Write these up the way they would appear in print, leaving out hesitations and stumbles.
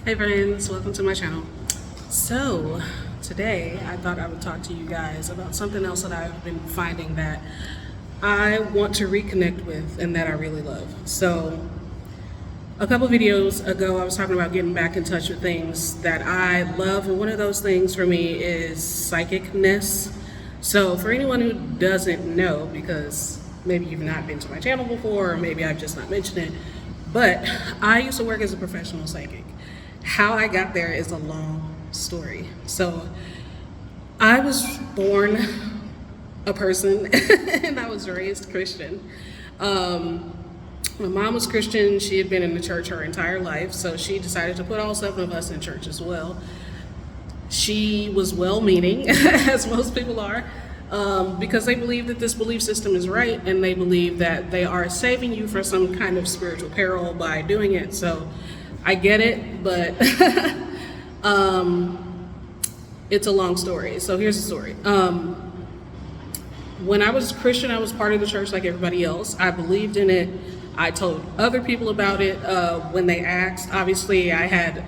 Hey friends, welcome to my channel. So today I thought I would talk to you guys about something else that I've been finding that I want to reconnect with and that I really love. So a couple videos ago I was talking about getting back in touch with things that I love, and one of those things for me is psychicness. So for anyone who doesn't know, because maybe you've not been to my channel before or maybe I've just not mentioned it, but I used to work as a professional psychic. How I got there is a long story. So I was born a person and I was raised Christian. My mom was Christian. She had been in the church her entire life, so she decided to put all 7 of us in church as well. She was well-meaning, as most people are, because they believe that this belief system is right, and they believe that they are saving you from some kind of spiritual peril by doing it. So I get it, but it's a long story. So here's the story. When I was Christian, I was part of the church like everybody else. I believed in it. I told other people about it when they asked. Obviously, I had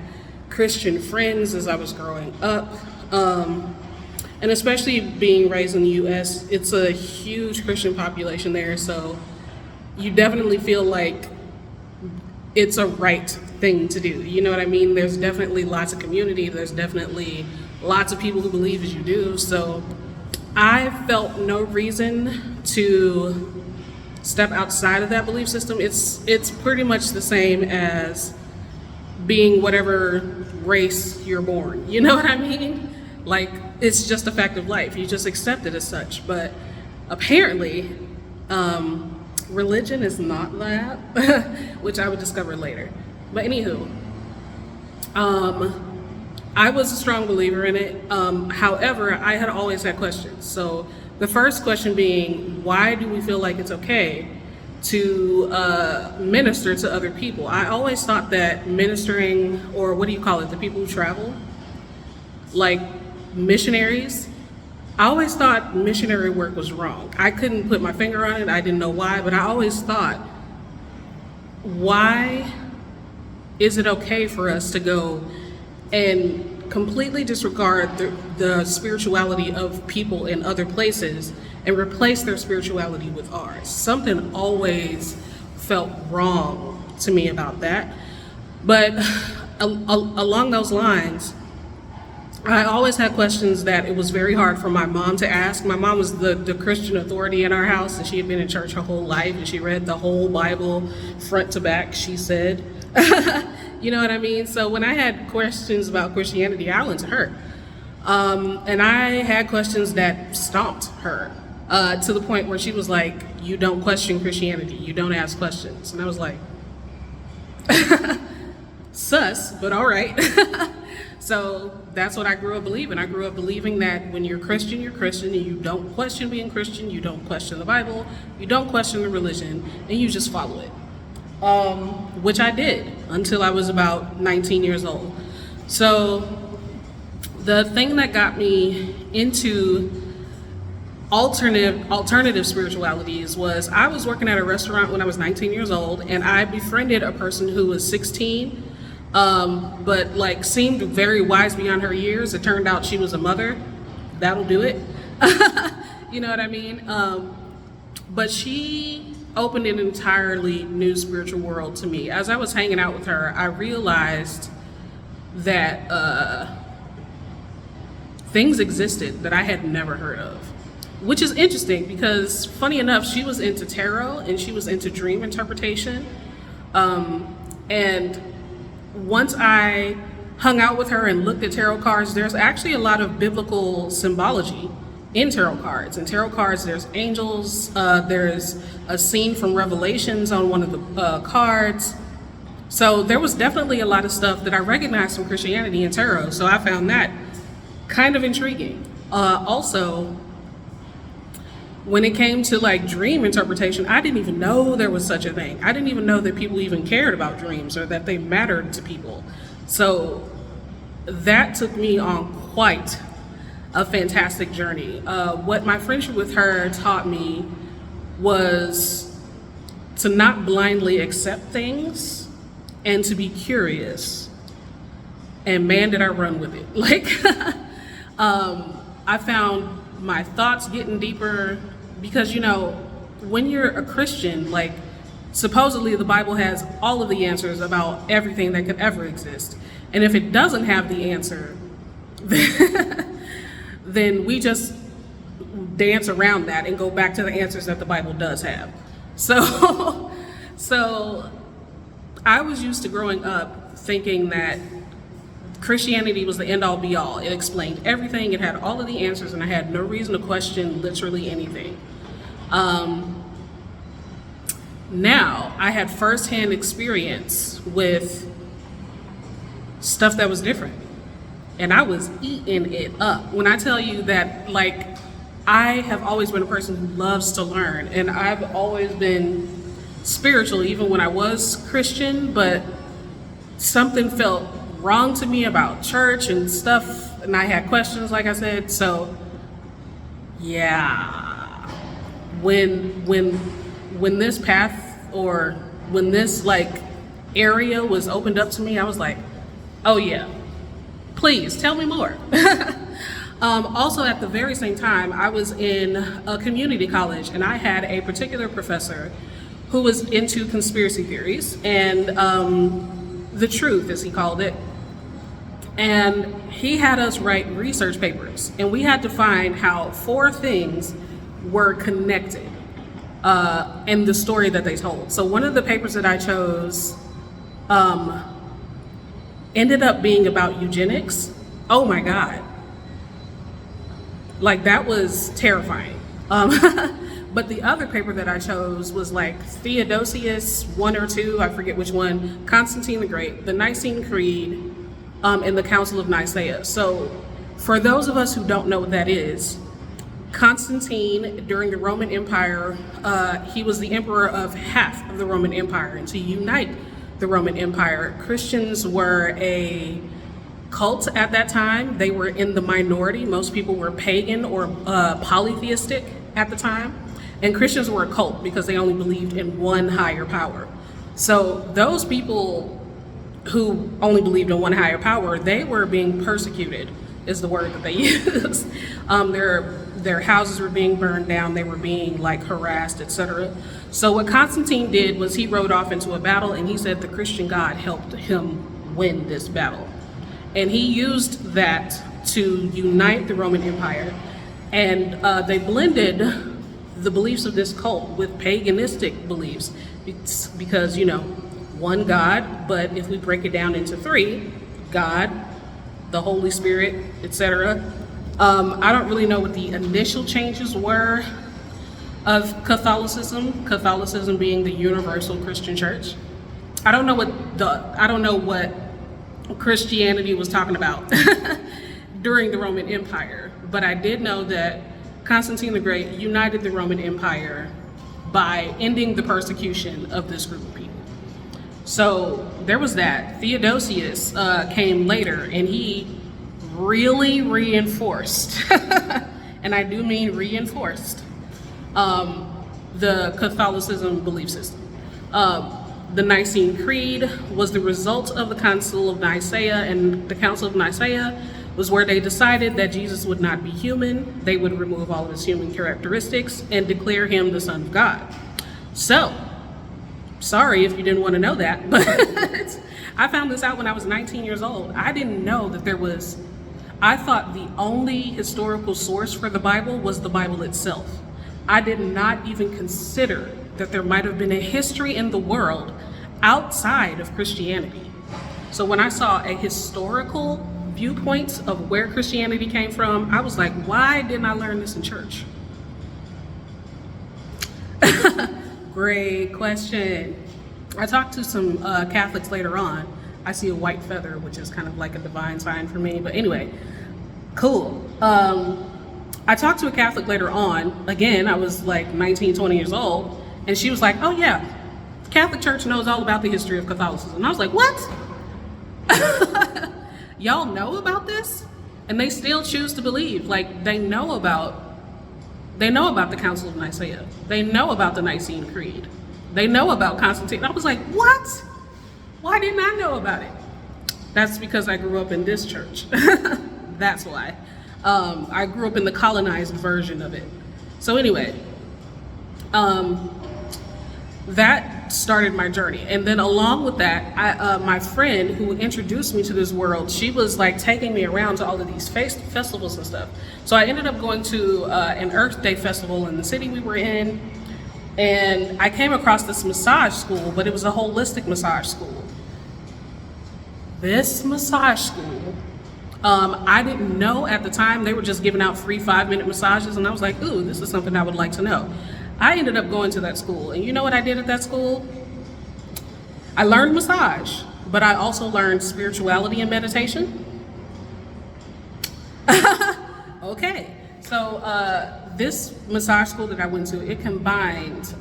Christian friends as I was growing up. And especially being raised in the US, it's a huge Christian population there. So you definitely feel like it's a right thing to do. You know what I mean? There's definitely lots of community. There's definitely lots of people who believe as you do. So I felt no reason to step outside of that belief system. It's pretty much the same as being whatever race you're born. You know what I mean? Like, it's just a fact of life. You just accept it as such. But apparently, religion is not that, which I would discover later. But anywho, I was a strong believer in it. However, I had always had questions. So the first question being, why do we feel like it's okay to minister to other people? I always thought that ministering, or what do you call it, the people who travel, like missionaries, I always thought missionary work was wrong. I couldn't put my finger on it. I didn't know why, but I always thought, why is it okay for us to go and completely disregard the spirituality of people in other places and replace their spirituality with ours? Something always felt wrong to me about that. But along those lines, I always had questions that it was very hard for my mom to ask. My mom was the Christian authority in our house, and she had been in church her whole life, and she read the whole Bible front to back, she said. You know what I mean? So when I had questions about Christianity, I went to her. And I had questions that stomped her to the point where she was like, you don't question Christianity, you don't ask questions. And I was like, sus, but all right. So that's what I grew up believing. I grew up believing that when you're Christian, and you don't question being Christian, you don't question the Bible, you don't question the religion, and you just follow it. Which I did until I was about 19 years old. So the thing that got me into alternative spiritualities was I was working at a restaurant when I was 19 years old, and I befriended a person who was 16, but like seemed very wise beyond her years. It turned out she was a mother. That'll do it. You know what I mean? But she opened an entirely new spiritual world to me. As I was hanging out with her, I realized that things existed that I had never heard of, which is interesting because, funny enough, she was into tarot and she was into dream interpretation. And once I hung out with her and looked at tarot cards, there's actually a lot of biblical symbology in tarot cards. In tarot cards, there's angels, there's a scene from Revelations on one of the cards. So there was definitely a lot of stuff that I recognized from Christianity and tarot, so I found that kind of intriguing. Also, when it came to like dream interpretation, I didn't even know there was such a thing. I didn't even know that people even cared about dreams or that they mattered to people. So that took me on quite a fantastic journey. What my friendship with her taught me was to not blindly accept things and to be curious. and man, did I run with it. Like, I found my thoughts getting deeper because, you know, when you're a Christian, like, supposedly the Bible has all of the answers about everything that could ever exist. And if it doesn't have the answer, then we just dance around that and go back to the answers that the Bible does have. So, so I was used to growing up thinking that Christianity was the end all be all. It explained everything, it had all of the answers, and I had no reason to question literally anything. Now, I had firsthand experience with stuff that was different, and I was eating it up. When I tell you that, like, I have always been a person who loves to learn, and I've always been spiritual even when I was Christian, but something felt wrong to me about church and stuff, and I had questions, like I said. So yeah, when this path, or when this like area was opened up to me, I was like, oh yeah, please tell me more. Also, at the very same time, I was in a community college, and I had a particular professor who was into conspiracy theories and the truth, as he called it. And he had us write research papers, and we had to find how 4 things were connected in the story that they told. So one of the papers that I chose ended up being about eugenics. Oh my God. Like, that was terrifying. But the other paper that I chose was like Theodosius 1 or 2, I forget which one, Constantine the Great, the Nicene Creed, and the Council of Nicaea. So for those of us who don't know what that is, Constantine, during the Roman Empire, he was the emperor of half of the Roman Empire. And to unite the Roman Empire, Christians were a cult at that time. They were in the minority. Most people were pagan or polytheistic at the time. And Christians were a cult because they only believed in one higher power. So those people who only believed in one higher power, they were being persecuted, is the word that they used. Their houses were being burned down, they were being like harassed, etc. So what Constantine did was he rode off into a battle, and he said the Christian God helped him win this battle. And he used that to unite the Roman Empire. And they blended the beliefs of this cult with paganistic beliefs because, you know, one God, but if we break it down into 3, God, the Holy Spirit, etc. I don't really know what the initial changes were of Catholicism being the universal Christian church. I don't know what Christianity was talking about during the Roman Empire, but I did know that Constantine the Great united the Roman Empire by ending the persecution of this group of people. So there was that. Theodosius came later, and he really reinforced, and I do mean reinforced, the Catholicism belief system. The Nicene Creed was the result of the Council of Nicaea, and the Council of Nicaea was where they decided that Jesus would not be human. They would remove all of his human characteristics and declare him the Son of God. So, sorry if you didn't want to know that, but I found this out when I was 19 years old. I didn't know that I thought the only historical source for the Bible was the Bible itself. I did not even consider that there might have been a history in the world outside of Christianity. So when I saw a historical viewpoint of where Christianity came from, I was like, why didn't I learn this in church? Great question. I talked to some Catholics later on. I see a white feather, which is kind of like a divine sign for me. But anyway, cool. I talked to a Catholic later on. Again, I was like 19, 20 years old. And she was like, oh yeah, Catholic Church knows all about the history of Catholicism. And I was like, what? Y'all know about this? And they still choose to believe. Like, they know about the Council of Nicaea. They know about the Nicene Creed. They know about Constantine. I was like, what? Why didn't I know about it? That's because I grew up in this church. That's why. I grew up in the colonized version of it. So anyway, that started my journey. And then along with that, my friend who introduced me to this world, she was like taking me around to all of these festivals and stuff. So I ended up going to an Earth Day festival in the city we were in. And I came across this massage school, but it was a holistic massage school. This massage school, I didn't know at the time. They were just giving out free 5-minute massages, and I was like, ooh, this is something I would like to know. I ended up going to that school, and you know what I did at that school? I learned massage, but I also learned spirituality and meditation. Okay, so this massage school that I went to, it combined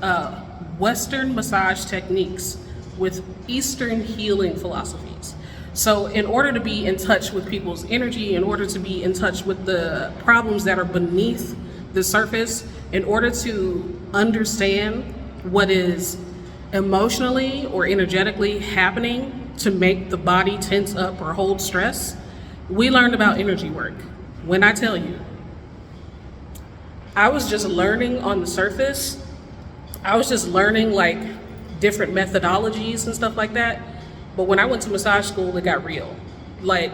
Western massage techniques with Eastern healing philosophies. So in order to be in touch with people's energy, in order to be in touch with the problems that are beneath the surface, in order to understand what is emotionally or energetically happening to make the body tense up or hold stress, we learned about energy work. When I tell you, I was just learning on the surface. I was just learning like different methodologies and stuff like that. But when I went to massage school, it got real. Like,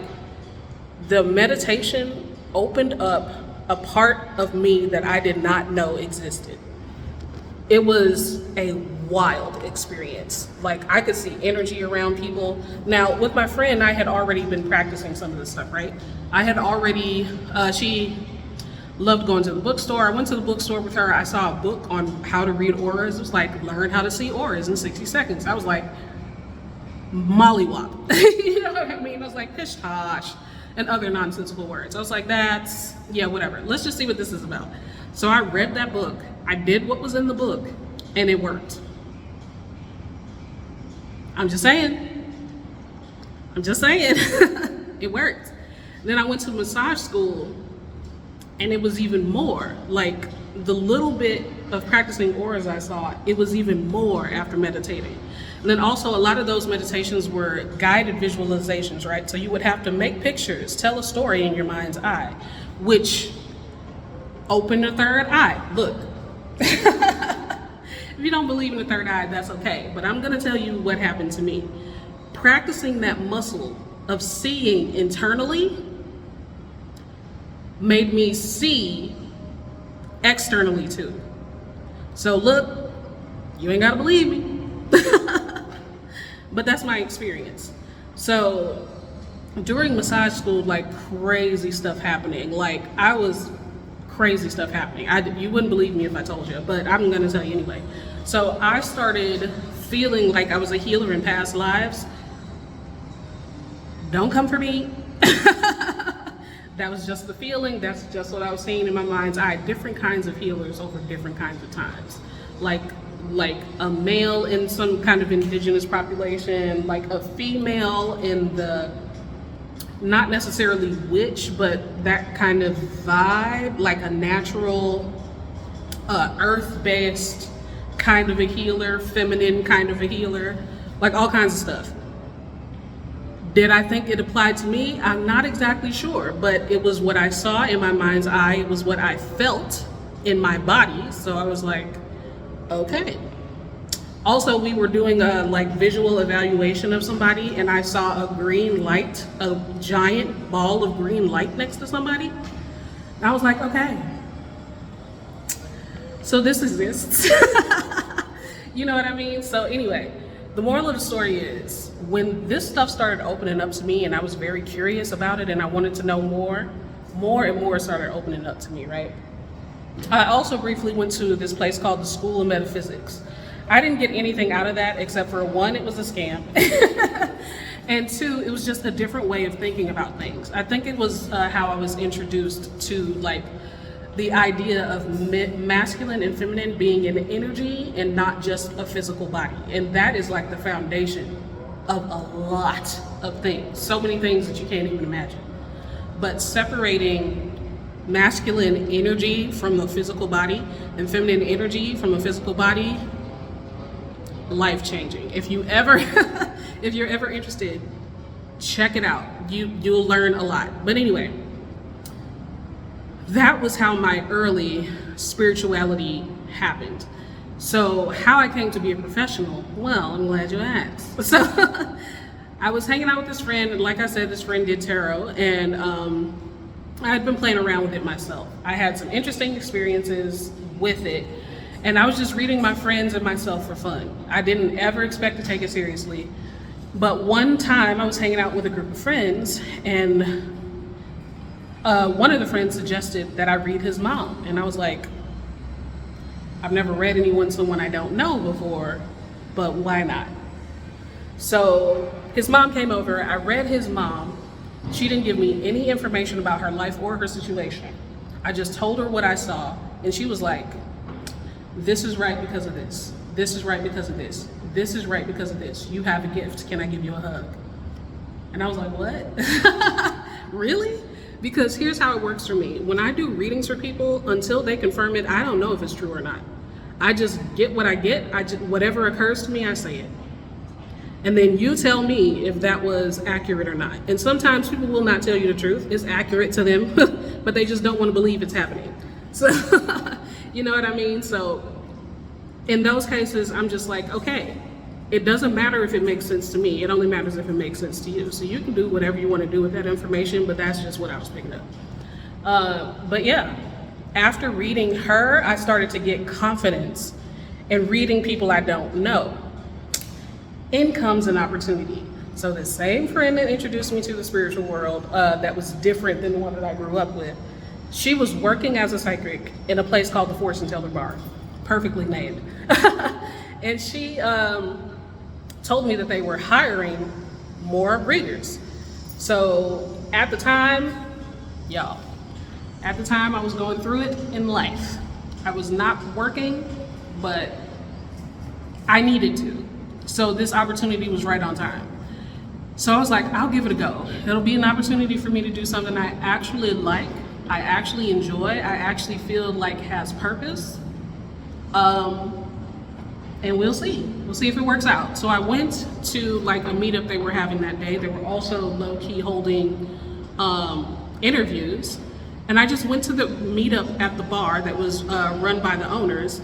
the meditation opened up a part of me that I did not know existed. It was a wild experience. Like, I could see energy around people. Now, with my friend, I had already been practicing some of this stuff, right? I had already, she loved going to the bookstore. I went to the bookstore with her. I saw a book on how to read auras. It was like, learn how to see auras in 60 seconds. I was like, mollywop. You know what I mean? I was like, pish tosh, and other nonsensical words. I was like, that's, yeah, whatever. Let's just see what this is about. So I read that book. I did what was in the book, and it worked. I'm just saying. I'm just saying. It worked. Then I went to massage school, and it was even more. Like, the little bit of practicing auras I saw, it was even more after meditating. And then also a lot of those meditations were guided visualizations, right? So you would have to make pictures, tell a story in your mind's eye, which opened the third eye. Look, if you don't believe in the third eye, that's okay. But I'm gonna tell you what happened to me. Practicing that muscle of seeing internally made me see externally too. So look, you ain't gotta believe me. But that's my experience. So during massage school, like crazy stuff happening. Like I was crazy stuff happening. You wouldn't believe me if I told you, but I'm gonna tell you anyway. So I started feeling like I was a healer in past lives. Don't come for me. That was just the feeling. That's just what I was seeing in my mind's eye. Different kinds of healers over different kinds of times. Like a male in some kind of indigenous population, like a female in the, not necessarily witch, but that kind of vibe, like a natural, earth-based kind of a healer, feminine kind of a healer, like all kinds of stuff. Did I think it applied to me? I'm not exactly sure, but it was what I saw in my mind's eye. It was what I felt in my body. So I was like, okay. Also, we were doing a like visual evaluation of somebody, and I saw a green light, a giant ball of green light next to somebody. And I was like, okay, so this exists. You know what I mean? So anyway, the moral of the story is, when this stuff started opening up to me and I was very curious about it and I wanted to know more and more started opening up to me, right? I also briefly went to this place called the School of Metaphysics. I didn't get anything out of that except for one, it was a scam. And two, it was just a different way of thinking about things. I think it was how I was introduced to like the idea of masculine and feminine being an energy and not just a physical body. And that is like the foundation of a lot of things. So many things that you can't even imagine. But separating masculine energy from the physical body and feminine energy from a physical body, life-changing. If you're ever interested, Check it out. You'll learn a lot. But anyway, that was how my early spirituality happened. So how I came to be a professional, well, I'm glad you asked. So I was hanging out with this friend, and like I said, this friend did tarot, and I had been playing around with it myself. I had some interesting experiences with it, and I was just reading my friends and myself for fun. I didn't ever expect to take it seriously. But one time I was hanging out with a group of friends, and one of the friends suggested that I read his mom, and I was like, I've never read someone I don't know before, but why not? So his mom came over, I read his mom. She didn't give me any information about her life or her situation. I just told her what I saw, and she was like, this is right because of this. This is right because of this. This is right because of this. You have a gift. Can I give you a hug? And I was like, what? Really? Because here's how it works for me. When I do readings for people, until they confirm it, I don't know if it's true or not. I just get what I get. Whatever occurs to me, I say it. And then you tell me if that was accurate or not. And sometimes people will not tell you the truth. It's accurate to them, but they just don't want to believe it's happening. So, you know what I mean? So in those cases, I'm just like, okay, it doesn't matter if it makes sense to me. It only matters if it makes sense to you. So you can do whatever you want to do with that information, but that's just what I was picking up. But yeah, after reading her, I started to get confidence in reading people I don't know. In comes an opportunity. So the same friend that introduced me to the spiritual world, that was different than the one that I grew up with, she was working as a psychic in a place called the Fortune Teller Bar, perfectly named. And she told me that they were hiring more readers. So at the time, y'all, I was going through it in life. I was not working, but I needed to. So this opportunity was right on time. So I was like, I'll give it a go. It'll be an opportunity for me to do something I actually like, I actually enjoy, I actually feel like has purpose. And we'll see. We'll see if it works out. So I went to like a meetup they were having that day. They were also low-key holding interviews. And I just went to the meetup at the bar that was run by the owners.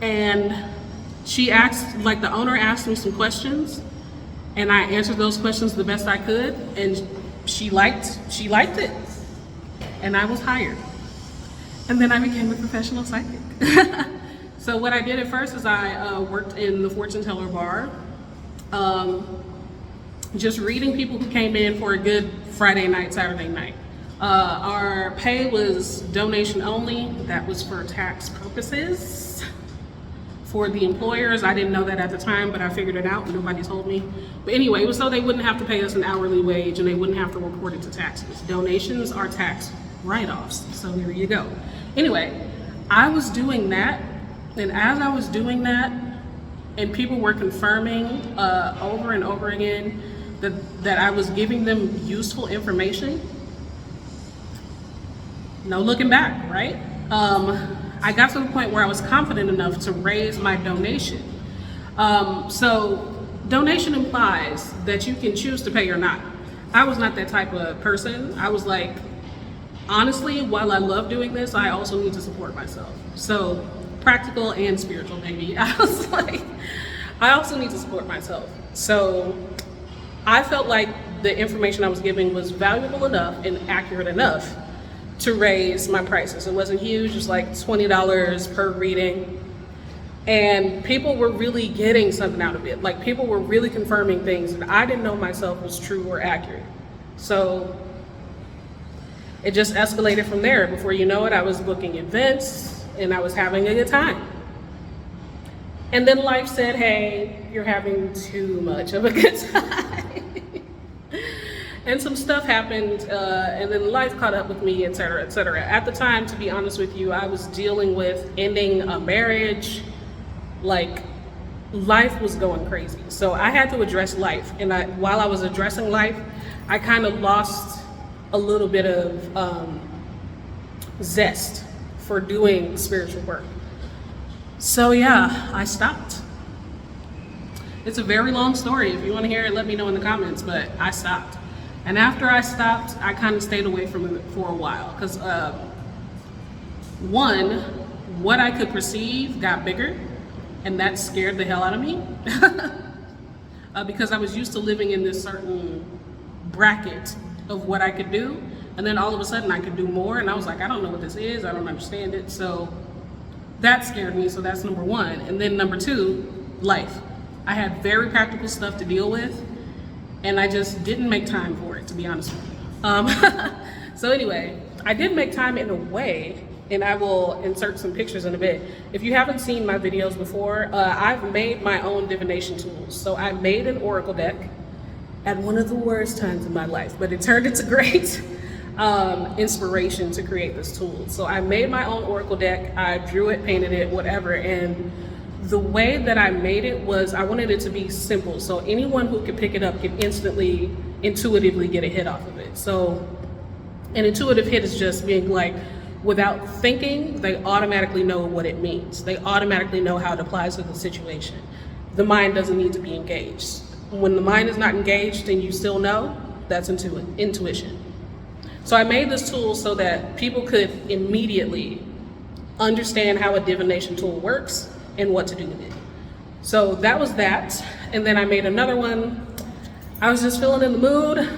And the owner asked me some questions, and I answered those questions the best I could, and she liked it. And I was hired. And then I became a professional psychic. So what I did at first is I worked in the Fortune Teller Bar, just reading people who came in for a good Friday night, Saturday night. Our pay was donation only. That was for tax purposes. For the employers, I didn't know that at the time, but I figured it out. Nobody told me. But anyway, it was so they wouldn't have to pay us an hourly wage and they wouldn't have to report it to taxes. Donations are tax write-offs, so there you go. Anyway, I was doing that, and as I was doing that, and people were confirming over and over again that I was giving them useful information, no looking back, right? I got to the point where I was confident enough to raise my donation. So donation implies that you can choose to pay or not. I was not that type of person. I was like, honestly, while I love doing this, I also need to support myself. So practical and spiritual, baby. I was like, I also need to support myself. So I felt like the information I was giving was valuable enough and accurate enough to raise my prices. It wasn't huge, it was like $20 per reading. And people were really getting something out of it. Like, people were really confirming things that I didn't know myself was true or accurate. So it just escalated from there. Before you know it, I was booking events and I was having a good time. And then life said, hey, you're having too much of a good time. And some stuff happened, and then life caught up with me, et cetera, et cetera. At the time, to be honest with you, I was dealing with ending a marriage. Like, life was going crazy. So I had to address life. And while I was addressing life, I kind of lost a little bit of zest for doing spiritual work. So yeah, I stopped. It's a very long story. If you want to hear it, let me know in the comments, but I stopped. And after I stopped, I kind of stayed away from it for a while because one, what I could perceive got bigger, and that scared the hell out of me because I was used to living in this certain bracket of what I could do, and then all of a sudden I could do more, and I was like, I don't know what this is, I don't understand it. So that scared me. So that's number one. And then number two, life. I had very practical stuff to deal with, and I just didn't make time for it, to be honest with you. So anyway, I did make time in a way, and I will insert some pictures in a bit. If you haven't seen my videos before, I've made my own divination tools. So I made an oracle deck at one of the worst times in my life, but it turned into great inspiration to create this tool. So I made my own oracle deck, I drew it, painted it, whatever, and the way that I made it was I wanted it to be simple, so anyone who could pick it up could instantly, intuitively get a hit off of it. So an intuitive hit is just being like, without thinking, they automatically know what it means. They automatically know how it applies to the situation. The mind doesn't need to be engaged. When the mind is not engaged and you still know, that's intuition. So I made this tool so that people could immediately understand how a divination tool works and what to do with it. So that was that. And then I made another one. I was just feeling in the mood.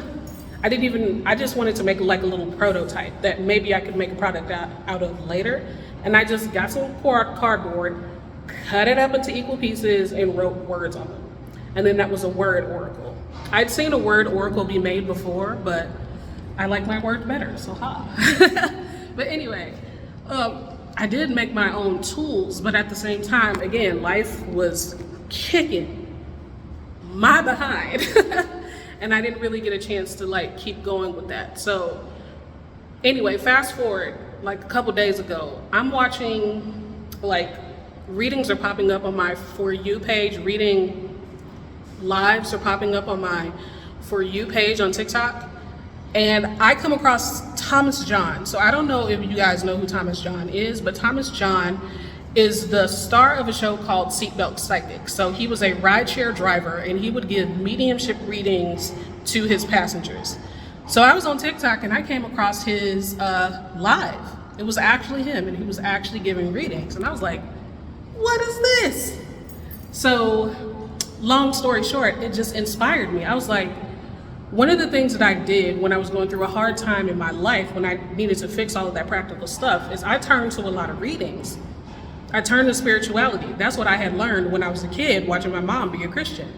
I just wanted to make like a little prototype that maybe I could make a product out of later. And I just got some cardboard, cut it up into equal pieces, and wrote words on them. And then that was a word oracle. I'd seen a word oracle be made before, but I like my word better, so ha. But anyway, I did make my own tools, but at the same time, again, life was kicking my behind. And I didn't really get a chance to like keep going with that. So anyway, fast forward like a couple days ago, I'm watching, like, readings are popping up on my For You page, reading lives are popping up on my For You page on TikTok. And I come across Thomas John. So I don't know if you guys know who Thomas John is, but Thomas John is the star of a show called Seatbelt Psychic. So he was a rideshare driver, and he would give mediumship readings to his passengers. So I was on TikTok and I came across his live. It was actually him, and he was actually giving readings. And I was like, what is this? So long story short, it just inspired me. I was like, one of the things that I did when I was going through a hard time in my life, when I needed to fix all of that practical stuff, is I turned to a lot of readings. I turned to spirituality. That's what I had learned when I was a kid, watching my mom be a Christian.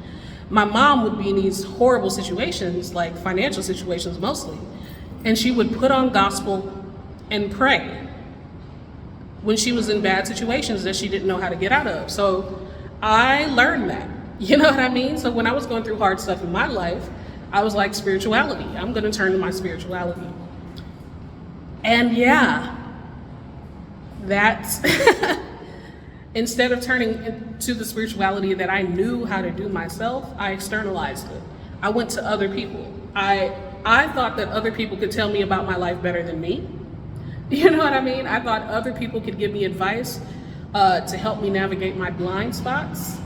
My mom would be in these horrible situations, like financial situations mostly, and she would put on gospel and pray when she was in bad situations that she didn't know how to get out of. So I learned that, you know what I mean? So when I was going through hard stuff in my life, I was like, spirituality, I'm gonna turn to my spirituality. And yeah, that's, instead of turning to the spirituality that I knew how to do myself, I externalized it. I went to other people. I thought that other people could tell me about my life better than me. You know what I mean? I thought other people could give me advice to help me navigate my blind spots.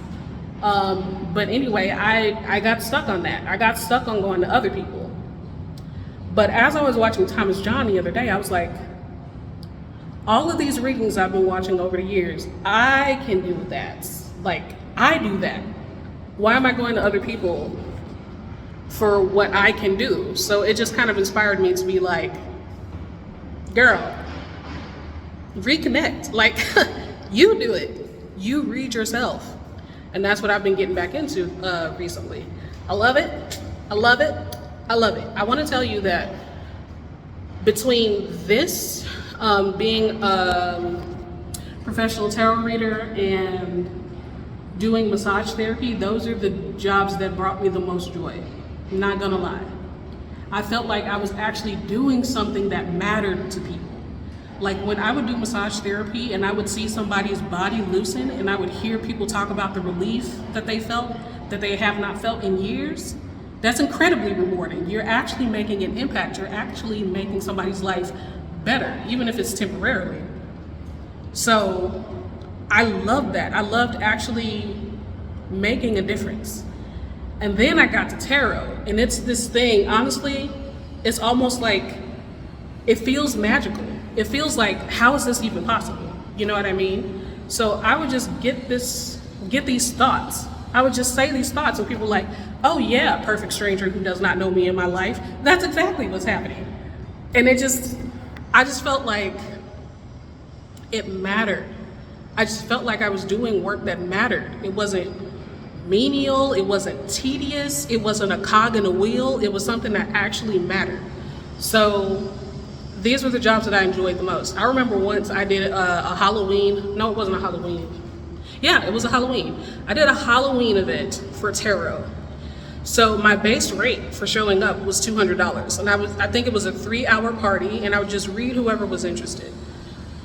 But anyway, I got stuck on that. I got stuck on going to other people. But as I was watching Thomas John the other day, I was like, all of these readings I've been watching over the years, I can do that. Like, I do that. Why am I going to other people for what I can do? So it just kind of inspired me to be like, girl, reconnect. Like, you do it. You read yourself. And that's what I've been getting back into recently. I love it. I love it. I love it. I want to tell you that between this, being a professional tarot reader and doing massage therapy, those are the jobs that brought me the most joy. I'm not gonna lie. I felt like I was actually doing something that mattered to people. Like when I would do massage therapy and I would see somebody's body loosen and I would hear people talk about the relief that they felt, that they have not felt in years, that's incredibly rewarding. You're actually making an impact. You're actually making somebody's life better, even if it's temporarily. So I loved that. I loved actually making a difference. And then I got to tarot, and it's this thing, honestly, it's almost like, it feels magical. It feels like, how is this even possible? You know what I mean? So I would just get these thoughts. I would just say these thoughts, and people were like, oh yeah, perfect stranger who does not know me in my life. That's exactly what's happening. And I just felt like it mattered. I just felt like I was doing work that mattered. It wasn't menial, it wasn't tedious, it wasn't a cog in a wheel, it was something that actually mattered. So these were the jobs that I enjoyed the most. I remember once I did a Halloween, no, it wasn't a Halloween. Yeah, it was a Halloween. I did a Halloween event for tarot. So my base rate for showing up was $200. And I think it was a 3-hour party, and I would just read whoever was interested.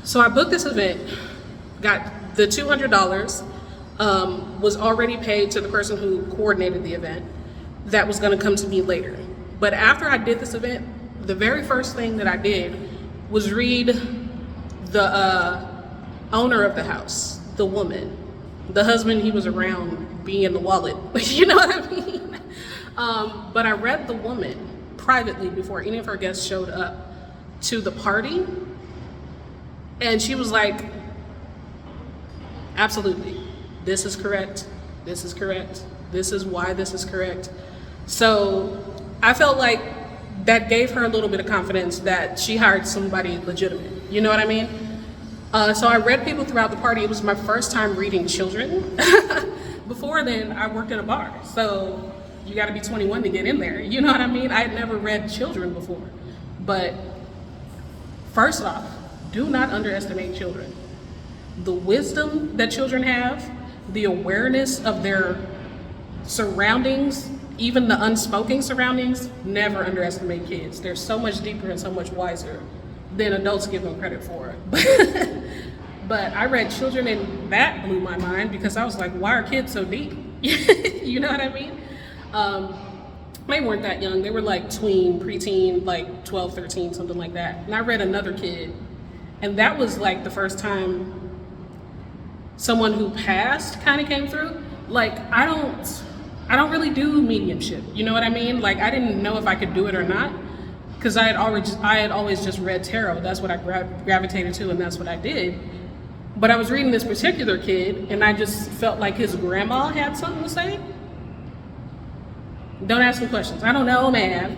So I booked this event, got the $200, was already paid to the person who coordinated the event that was gonna come to me later. But after I did this event, the very first thing that I did was read the owner of the house, the woman. The husband, he was around being in the wallet, you know what I mean? But I read the woman privately before any of her guests showed up to the party. And she was like, absolutely, this is correct, this is correct, this is why this is correct. So I felt like that gave her a little bit of confidence that she hired somebody legitimate, you know what I mean? So I read people throughout the party. It was my first time reading children. Before then, I worked in a bar, so you gotta be 21 to get in there, you know what I mean? I had never read children before. But first off, do not underestimate children. The wisdom that children have, the awareness of their surroundings, even the unspoken surroundings, never underestimate kids. They're so much deeper and so much wiser than adults give them credit for. But I read children, and that blew my mind, because I was like, why are kids so deep? You know what I mean? They weren't that young. They were like tween, preteen, like 12, 13, something like that. And I read another kid, and that was like the first time someone who passed kind of came through. Like, I don't really do mediumship, you know what I mean? Like, I didn't know if I could do it or not, because I had always just read tarot. That's what I gravitated to, and that's what I did. But I was reading this particular kid, and I just felt like his grandma had something to say. Don't ask me questions. I don't know, man.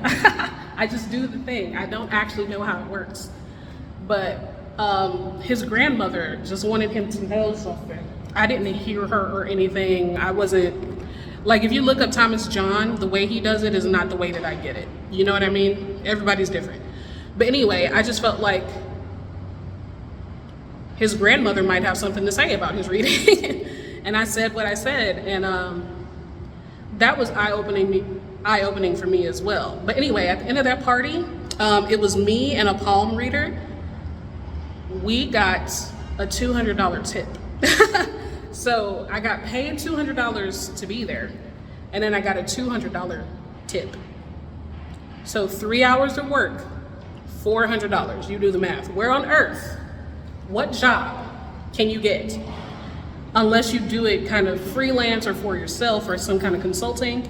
I just do the thing. I don't actually know how it works. But his grandmother just wanted him to know something. I didn't hear her or anything. I wasn't, like, if you look up Thomas John, the way he does it is not the way that I get it. You know what I mean? Everybody's different. But anyway, I just felt like his grandmother might have something to say about his reading. And I said what I said, and that was eye-opening for me as well. But anyway, at the end of that party, it was me and a palm reader. We got a $200 tip. So I got paid $200 to be there, and then I got a $200 tip. So 3 hours of work, $400. You do the math. Where on earth, what job can you get, unless you do it kind of freelance or for yourself or some kind of consulting,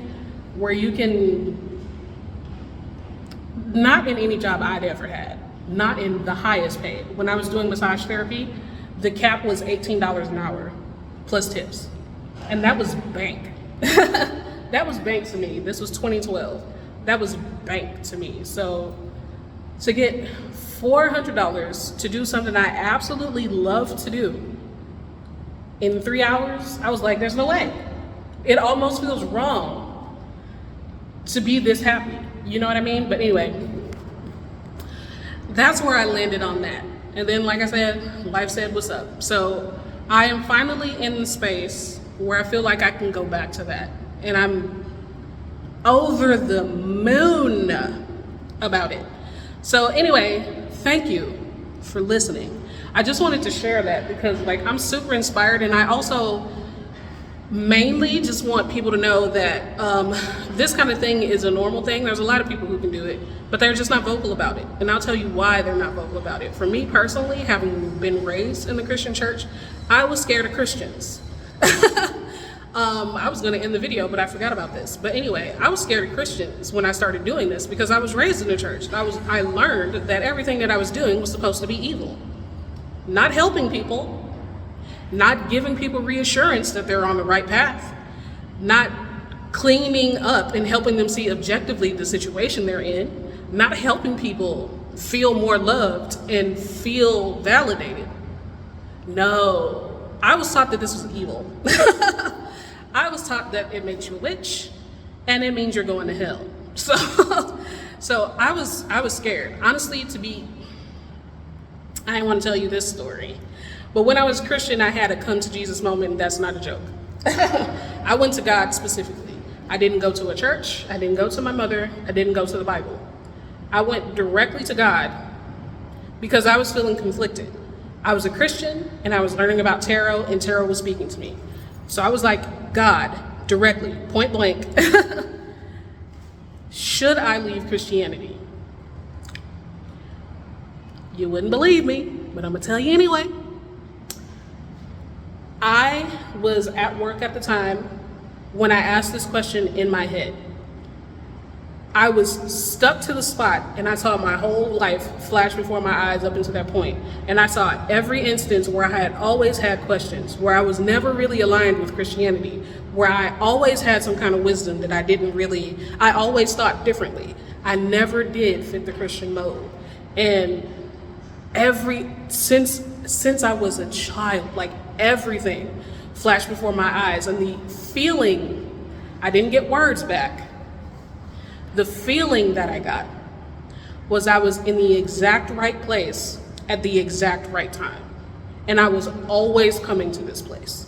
where you can, not in any job I'd ever had, not in the highest paid. When I was doing massage therapy, the cap was $18 an hour plus tips. And that was bank. That was bank to me. This was 2012. That was bank to me. So to get $400 to do something I absolutely love to do in 3 hours, I was like, there's no way. It almost feels wrong to be this happy. You know what I mean? But anyway, that's where I landed on that. And then, like I said, life said, what's up? So I am finally in the space where I feel like I can go back to that. And I'm over the moon about it. So anyway, thank you for listening. I just wanted to share that because, like, I'm super inspired, and I also mainly just want people to know that this kind of thing is a normal thing. There's a lot of people who can do it, but they're just not vocal about it. And I'll tell you why they're not vocal about it. For me personally, having been raised in the Christian church, I was scared of Christians. I was going to end the video, but I forgot about this. But anyway, I was scared of Christians when I started doing this because I was raised in the church. I learned that everything that I was doing was supposed to be evil. Not helping people, not giving people reassurance that they're on the right path, not cleaning up and helping them see objectively the situation they're in, not helping people feel more loved and feel validated. No, I was taught that this was evil. I was taught that it makes you a witch and it means you're going to hell. So I was scared. Honestly, I didn't want to tell you this story, but when I was Christian, I had a come to Jesus moment, and that's not a joke. I went to God specifically. I didn't go to a church. I didn't go to my mother. I didn't go to the Bible. I went directly to God because I was feeling conflicted. I was a Christian and I was learning about tarot, and tarot was speaking to me. So I was like, God, directly, point blank, should I leave Christianity? You wouldn't believe me, but I'm gonna tell you anyway. I was at work at the time when I asked this question in my head. I was stuck to the spot, and I saw my whole life flash before my eyes up into that point. And I saw every instance where I had always had questions, where I was never really aligned with Christianity, where I always had some kind of wisdom that I always thought differently. I never did fit the Christian mold. And since I was a child, like everything flashed before my eyes, and the feeling, I didn't get words back. The feeling that I got was I was in the exact right place at the exact right time. And I was always coming to this place.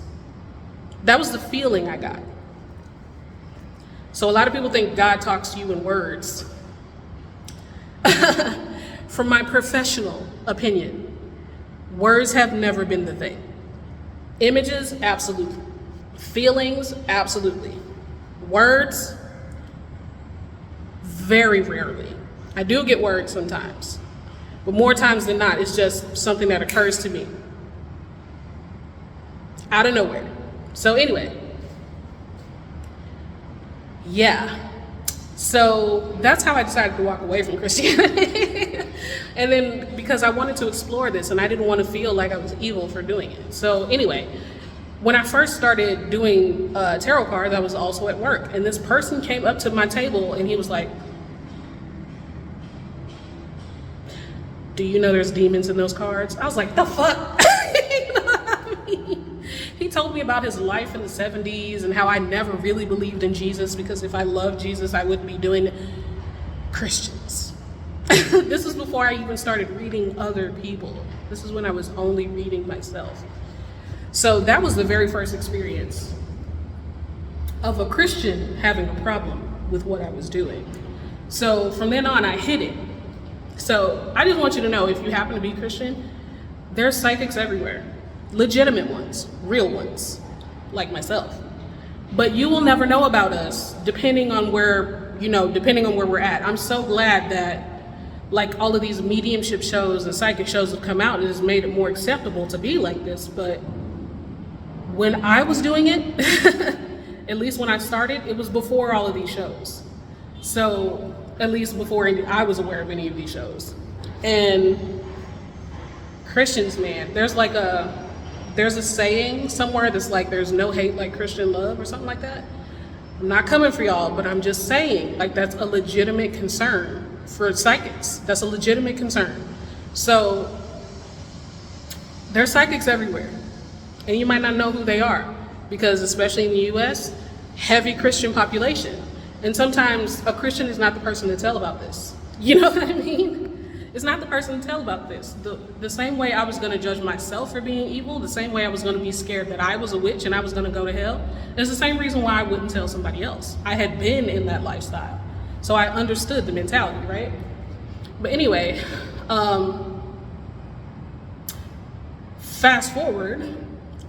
That was the feeling I got. So a lot of people think God talks to you in words. From my professional opinion, words have never been the thing. Images, absolutely. Feelings, absolutely. Words, very rarely. I do get words sometimes, but more times than not, it's just something that occurs to me out of nowhere. So anyway, yeah. So that's how I decided to walk away from Christianity. And then because I wanted to explore this and I didn't want to feel like I was evil for doing it. So anyway, when I first started doing tarot cards, I was also at work, and this person came up to my table and he was like, do you know there's demons in those cards? I was like, the fuck? You know what I mean? He told me about his life in the 70s and how I never really believed in Jesus, because if I loved Jesus, I wouldn't be doing Christians. This is before I even started reading other people. This is when I was only reading myself. So that was the very first experience of a Christian having a problem with what I was doing. So from then on, I hid it. So I just want you to know, if you happen to be Christian, there's psychics everywhere. Legitimate ones, real ones, like myself. But you will never know about us depending on where we're at. I'm so glad that like all of these mediumship shows and psychic shows have come out and has made it more acceptable to be like this. But when I was doing it, at least when I started, it was before all of these shows. So at least before I was aware of any of these shows. And Christians, man, there's a saying somewhere that's like, there's no hate like Christian love or something like that. I'm not coming for y'all, but I'm just saying, like, that's a legitimate concern for psychics. That's a legitimate concern. So there's psychics everywhere, and you might not know who they are, because especially in the US, heavy Christian population. And sometimes a Christian is not the person to tell about this. You know what I mean? It's not the person to tell about this. The same way I was going to judge myself for being evil, the same way I was going to be scared that I was a witch and I was going to go to hell, it's the same reason why I wouldn't tell somebody else. I had been in that lifestyle, so I understood the mentality, right? But anyway, fast forward,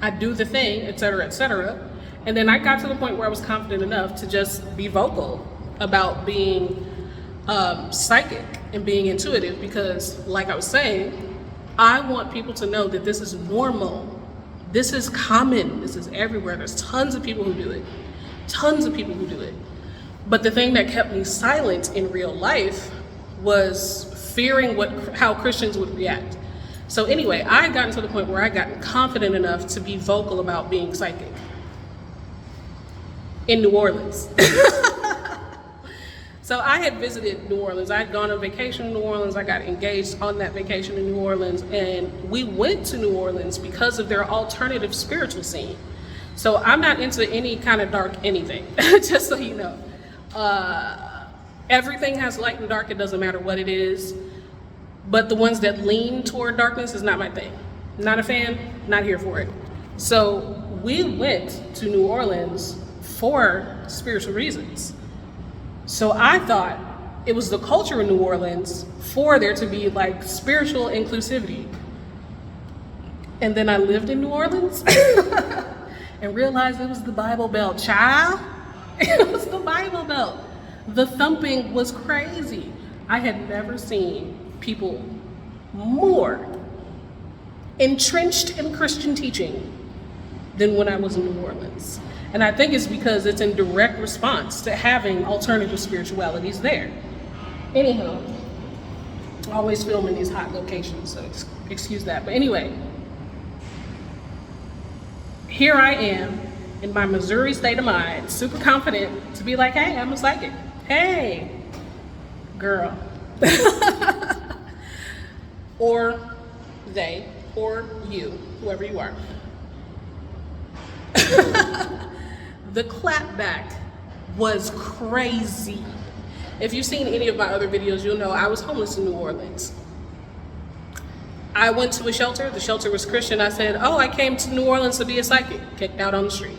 I do the thing, etc. And then I got to the point where I was confident enough to just be vocal about being psychic and being intuitive, because like I was saying, I want people to know that this is normal. This is common. This is everywhere. There's tons of people who do it. Tons of people who do it. But the thing that kept me silent in real life was fearing how Christians would react. So anyway, I had gotten to the point where I got confident enough to be vocal about being psychic in New Orleans. So I had visited New Orleans. I had gone on vacation in New Orleans. I got engaged on that vacation in New Orleans. And we went to New Orleans because of their alternative spiritual scene. So I'm not into any kind of dark anything, just so you know. Everything has light and dark. It doesn't matter what it is. But the ones that lean toward darkness is not my thing. Not a fan, not here for it. So we went to New Orleans for spiritual reasons. So I thought it was the culture in New Orleans for there to be like spiritual inclusivity. And then I lived in New Orleans and realized it was the Bible Belt, child. It was the Bible Belt. The thumping was crazy. I had never seen people more entrenched in Christian teaching than when I was in New Orleans. And I think it's because it's in direct response to having alternative spiritualities there. Anyhow, I always film in these hot locations, so excuse that. But anyway, here I am in my Missouri state of mind, super confident to be like, hey, I'm a psychic. Hey, girl. Or they, or you, whoever you are. The clapback was crazy. If you've seen any of my other videos, you'll know I was homeless in New Orleans. I went to a shelter. The shelter was Christian. I said, oh, I came to New Orleans to be a psychic. Kicked out on the street.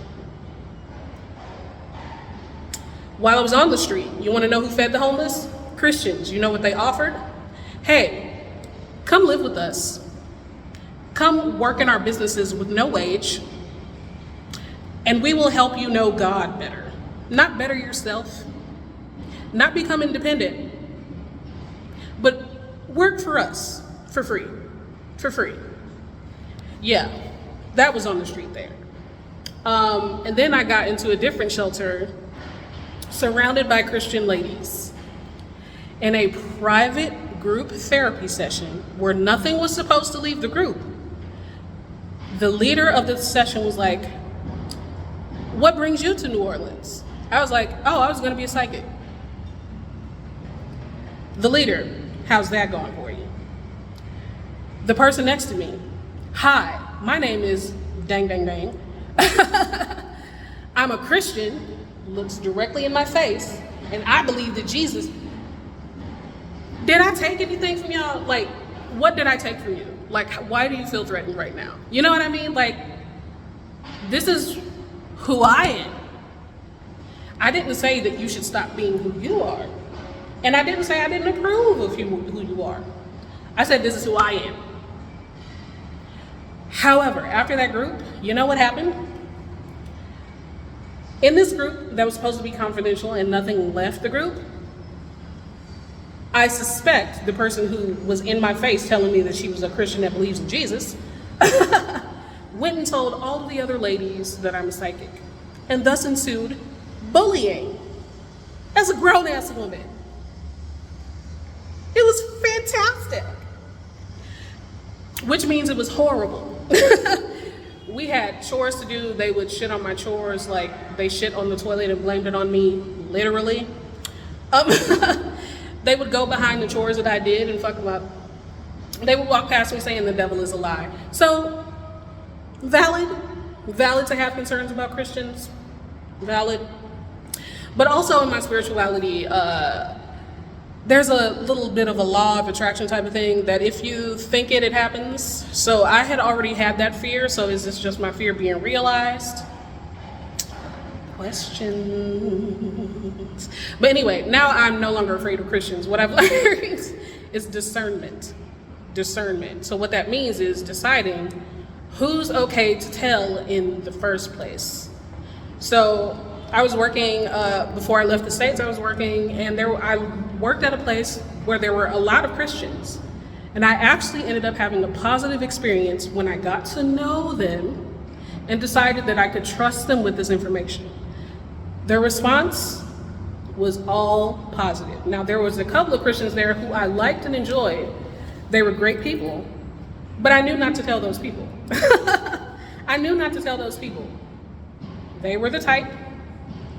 While I was on the street, you want to know who fed the homeless? Christians. You know what they offered? Hey, come live with us. Come work in our businesses with no wage. And we will help you know God better. Not better yourself, not become independent, but work for us for free, Yeah, that was on the street there. And then I got into a different shelter surrounded by Christian ladies in a private group therapy session where nothing was supposed to leave the group. The leader of the session was like, what brings you to New Orleans? I was like, oh, I was gonna be a psychic. The leader, how's that going for you? The person next to me, hi, my name is dang, dang, dang. I'm a Christian, looks directly in my face, and I believe that Jesus. Did I take anything from y'all? Like, what did I take from you? Like, why do you feel threatened right now? You know what I mean? Like, this is who I am. I didn't say that you should stop being who you are. And I didn't say I didn't approve of who you are. I said this is who I am. However, after that group, you know what happened? In this group that was supposed to be confidential and nothing left the group, I suspect the person who was in my face telling me that she was a Christian that believes in Jesus went and told all of the other ladies that I'm a psychic, and thus ensued bullying as a grown-ass woman. It was fantastic, which means it was horrible. We had chores to do. They would shit on my chores, like they shit on the toilet and blamed it on me, literally. They would go behind the chores that I did and fuck them up. They would walk past me saying the devil is a lie. So, valid to have concerns about Christians, valid. But also in my spirituality, there's a little bit of a law of attraction type of thing that if you think it happens. So I had already had that fear, so is this just my fear being realized? Questions. But anyway, now I'm no longer afraid of Christians. What I've learned is discernment. So what that means is deciding who's okay to tell in the first place. So I was working, before I left the States, I was working, and I worked at a place where there were a lot of Christians. And I actually ended up having a positive experience when I got to know them and decided that I could trust them with this information. Their response was all positive. Now, there was a couple of Christians there who I liked and enjoyed. They were great people, but I knew not to tell those people. I knew not to tell those people. They were the type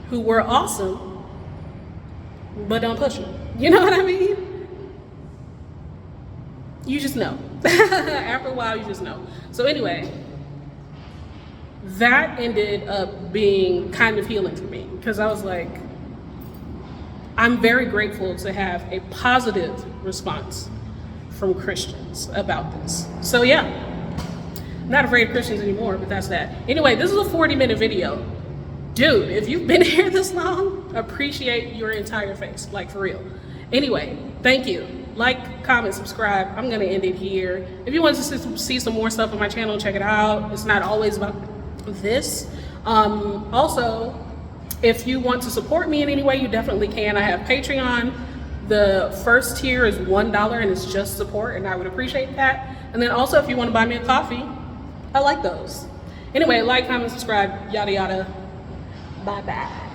who were awesome, but don't push them. You know what I mean? You just know. After a while, you just know. So anyway, that ended up being kind of healing for me, because I was like, I'm very grateful to have a positive response from Christians about this. So yeah, not afraid of Christians anymore, but that's that. Anyway, this is a 40-minute video. Dude, if you've been here this long, appreciate your entire face, like for real. Anyway, thank you. Like, comment, subscribe. I'm gonna end it here. If you want to see some more stuff on my channel, check it out. It's not always about this. Also, if you want to support me in any way, you definitely can. I have Patreon. The first tier is $1 and it's just support, and I would appreciate that. And then also, if you want to buy me a coffee, I like those. Anyway, like, comment, subscribe, yada yada. Bye bye.